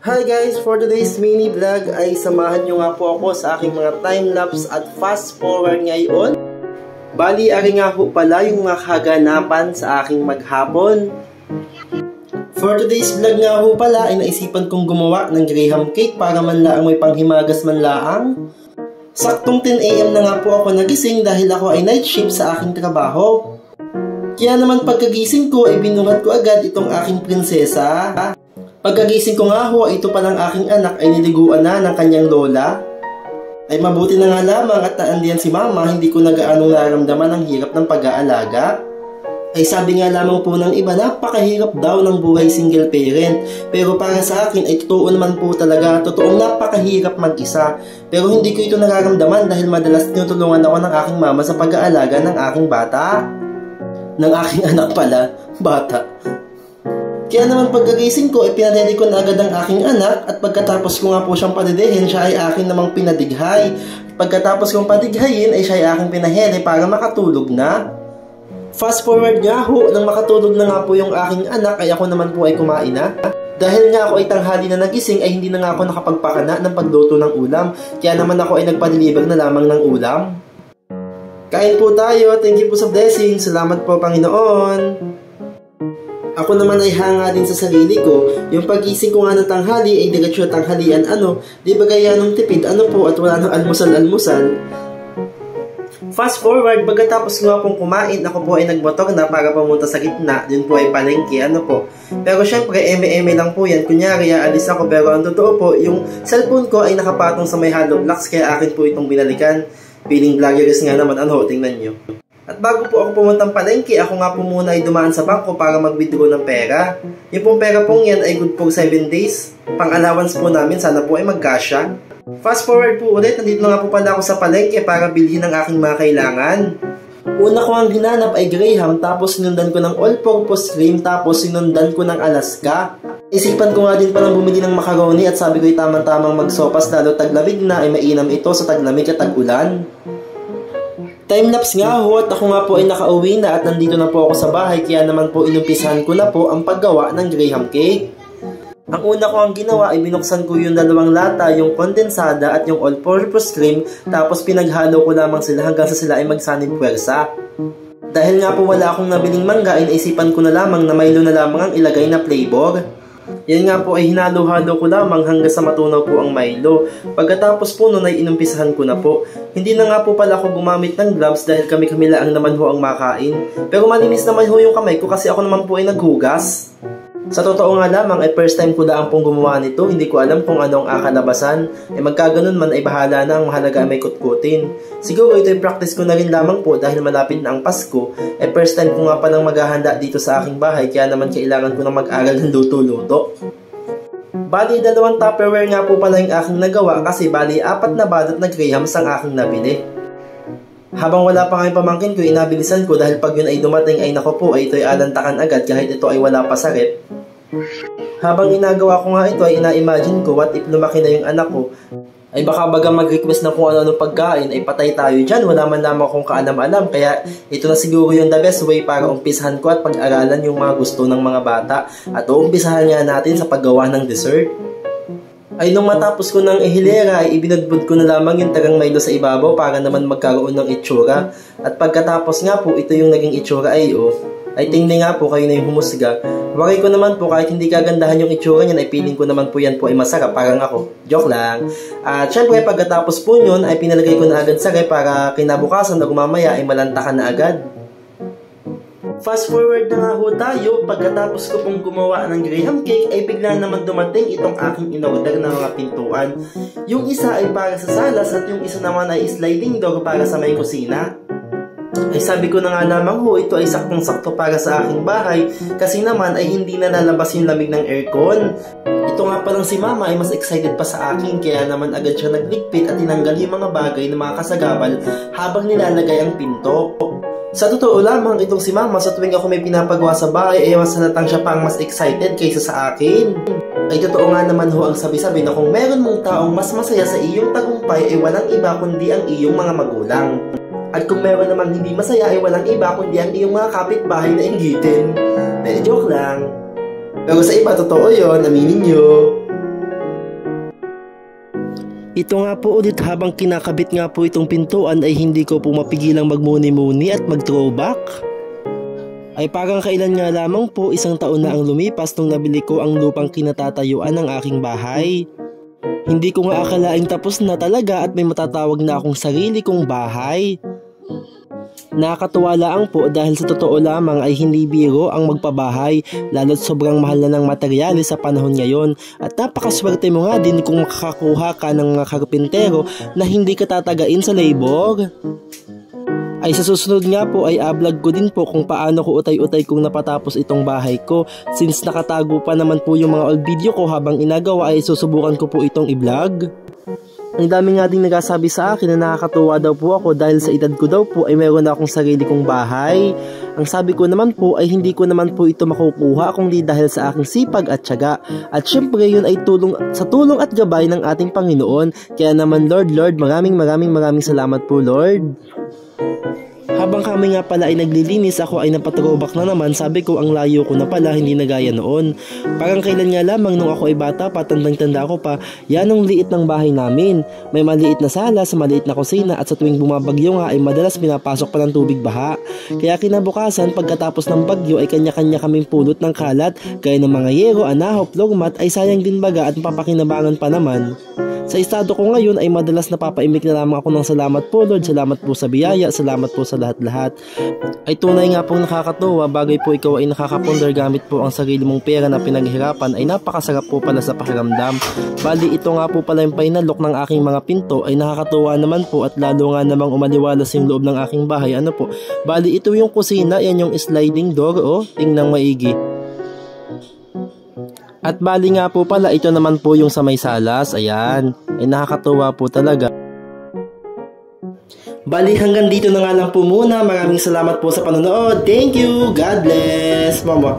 Hi guys! For today's mini vlog ay samahan nyo nga po ako sa aking mga time-lapse at fast-forward ngayon. Bali, ari nga po pala yung mga kaganapan sa aking maghapon. For today's vlog nga po pala ay naisipan kong gumawa ng graham cake para man laang may panghimagas man laang. Saktong 10 AM na nga po ako nagising dahil ako ay night shift sa aking trabaho. Kaya naman pagkagising ko ay binuhat ko agad itong aking prinsesa. Pagkagising ko nga ho, ito palang aking anak ay niliguan na ng kanyang lola. Ay mabuti na nga lamang at naandiyan si mama, hindi ko na gaanong naramdaman ang hirap ng pag-aalaga. Ay sabi nga lamang po ng iba, napakahirap daw ng buhay single parent. Pero para sa akin ay totoo naman po talaga, totoong napakahirap mag-isa. Pero hindi ko ito nararamdaman dahil madalas tinutulungan ako ng aking mama sa pag-aalaga ng aking bata. Ng aking anak pala, bata. Kaya naman pagkagising ko ay pinadede ko na agad ang aking anak at pagkatapos ko nga po siyang padidehin, siya ay akin namang pinadighay. Pagkatapos kong padighayin ay siya ay aking pinahede para makatulog na. Fast forward nga ho, nang makatulog na nga po yung aking anak ay ako naman po ay kumain na. Dahil nga ako ay tanghali na nagising ay hindi na nga ako nakapagpakana ng pagluto ng ulam. Kaya naman ako ay nagpa-deliver na lamang ng ulam. Kain po tayo, thank you po sa blessing, salamat po Panginoon. Ako naman ay hanga din sa sarili ko. Yung pagising ko nga ng tanghali ay diretso tanghalian di ba gaya nung tipid po at wala nang almusal-almusal. Fast forward, pagkatapos nga pong kumain, ako po ay nagmotor na para pumunta sa gitna. Yun po ay palengke, po. Pero syempre, eme-eme lang po yan. Kunyari, aalis ako. Pero ang totoo po, yung cellphone ko ay nakapatong sa may hollow blocks, kaya akin po itong binalikan. Feeling vloggeries nga naman, tingnan nyo. At bago po ako pumuntang palengke, ako nga po muna ay dumaan sa bangko para mag-withdraw ng pera. Yung pong pera pong yan ay good for 7 days. Pang-allowance po namin, sana po ay magkasya. Fast forward po ulit, nandito nga po pala ako sa palengke para bilhin ang aking mga kailangan. Una ko ang hinanap ay graham, tapos sinundan ko ng all-purpose cream, tapos sinundan ko ng Alaska. Isipan ko nga din palang bumili ng macaroni at sabi ko ay tamang-tamang magsopas lalo taglamig na ay mainam ito sa taglamig at tag-ulan. Timelapse nga ho at ako nga po ay nakauwi na at nandito na po ako sa bahay kaya naman po inumpisahan ko na po ang paggawa ng graham cake. Ang una ko ang ginawa ay binuksan ko yung dalawang lata, yung kondensada at yung all-purpose cream, tapos pinaghalo ko lamang sila hanggang sa sila ay magsanib puwersa. Dahil nga po wala akong nabiling mangga ay naisipan ko na lamang na Milo na lamang ang ilagay na flavor. Yan nga po ay hinalo-halo ko lamang hanggang sa matunaw po ang Milo. Pagkatapos po nun ay inumpisahan ko na po. Hindi na nga po pala ako gumamit ng gloves dahil kami-kami lang naman ho ang makain. Pero malinis naman ho yung kamay ko kasi ako naman po ay naghugas. Sa totoo nga lamang ay first time ko lang pong gumawa nito, hindi ko alam kung ano ang akalabasan. Magkaganon man ay bahala na, ang mahalaga ay may kutkutin. Siguro ito ay practice ko na rin lamang po dahil malapit na ang Pasko. First time ko nga palang maghahanda dito sa aking bahay kaya naman kailangan ko na mag-aral ng luto-luto. Bali, 2 Tupperware nga po pala yung aking nagawa kasi bali 4 na balot na grahams ang aking nabili. Habang wala pa kami pamangkin ko, inabilisan ko dahil pag yun ay dumating ay nako po ay ito ay alantakan agad kahit ito ay wala pa sa rep. Habang inagawa ko nga ito ay ina-imagine ko what if lumaki na yung anak ko ay baka baga mag-request na kung ano-ano pagkain ay patay tayo dyan, wala man lamang akong kaalam-alam kaya ito na siguro yung the best way para umpisahan ko at pag-aralan yung mga gusto ng mga bata at uumpisahan nga natin sa paggawa ng dessert. Ay nung matapos ko ng ihilera ay ibinudbud ko na lamang yung tagang Milo sa ibabaw para naman magkaroon ng itsura at pagkatapos nga po ito yung naging itsura ay tingnan nga po kayo na yung humusga. Wakay ko naman po kahit hindi kagandahan yung itsura niyan ay feeling ko naman po yan po ay masarap parang ako. Joke lang. At syempre pagkatapos po yun ay pinalagay ko na agad sa ref para kinabukasan na gumamaya ay malantakan na agad. Fast forward na nga ho tayo, pagkatapos ko pong gumawa ng graham cake ay bigla naman dumating itong aking in-order na mga pintuan. Yung isa ay para sa salas at yung isa naman ay sliding door para sa may kusina. Ay sabi ko na nga lamang ho, ito ay saktong-sakto para sa aking bahay kasi naman ay hindi na lalabas yung lamig ng aircon. Ito nga palang si mama ay mas excited pa sa akin kaya naman agad siya nagligpit at tinanggal yung mga bagay na mga kasagabal habang nilalagay ang pinto. Sa totoo lamang itong si mama sa tuwing ako may pinapagawa sa bahay ay mas halatang siya pang mas excited kaysa sa akin. Ay totoo nga naman ho ang sabi-sabi na kung meron mong taong mas masaya sa iyong tagumpay ay walang iba kundi ang iyong mga magulang. At kung meron namang hindi masaya ay walang iba kundi ang iyong mga kapitbahay na inggitin. Joke lang. Pero sa iba, totoo yun, aminin nyo. Ito nga po ulit, habang kinakabit nga po itong pintuan ay hindi ko po mapigilang magmuni-muni at mag-throwback. Ay parang kailan nga lamang po, 1 taon na ang lumipas nung nabili ko ang lupang kinatatayuan ng aking bahay. Hindi ko nga akalaing tapos na talaga at may matatawag na akong sarili kong bahay. Nakakatuwa lang po dahil sa totoo lamang ay hindi biro ang magpabahay, lalo't sobrang mahal na ng materyales sa panahon ngayon, at napakaswerte mo nga din kung makakakuha ka ng mga karpintero na hindi ka tatagain sa labor. Ay sa susunod nga po ay vlog ko din po kung paano ko utay-utay kung napatapos itong bahay ko, since nakatago pa naman po yung mga old video ko habang inagawa ay susubukan ko po itong i-vlog. Ang dami nga ding nagsasabi sa akin na nakakatuwa daw po ako dahil sa edad ko daw po ay meron na akong sarili kong bahay. Ang sabi ko naman po ay hindi ko naman po ito makukuha kundi dahil sa aking sipag at tiyaga. At syempre yun ay sa tulong at gabay ng ating Panginoon. Kaya naman Lord, maraming salamat po Lord. Habang kami nga pala ay naglilinis, ako ay napatrobak na naman. Sabi ko ang layo ko na pala, hindi na gaya noon. Parang kailan nga lamang nung ako ay bata pa, tandang-tanda ko pa, yan ang liit ng bahay namin. May maliit na sala, sa maliit na kusina, at sa tuwing bumabagyo nga ay madalas pinapasok pa ng tubig baha. Kaya kinabukasan, pagkatapos ng bagyo ay kanya-kanya kaming pulot ng kalat, gaya ng mga yero, anaho, logmat, ay sayang din baga at mapapakinabangan pa naman. Sa estado ko ngayon ay madalas napapaimik na lamang ako ng salamat po Lord, salamat po sa biyaya, salamat po sa lahat-lahat. Ay tunay nga pong nakakatuwa, bagay po ikaw ay nakakapundar gamit po ang sarili mong pera na pinaghirapan ay napakasarap po pala sa pakiramdam. Bali ito nga po pala yung painalok ng aking mga pinto ay nakakatuwa naman po at lalo nga namang umaliwalas yung loob ng aking bahay. Ano po, bali ito yung kusina, yan yung sliding door, oh, tingnan maigi. At bali nga po pala, ito naman po yung sa may salas, ayan, ay nakakatuwa po talaga. Bali hanggang dito na nga lang po muna, maraming salamat po sa panonood, thank you, God bless, mama.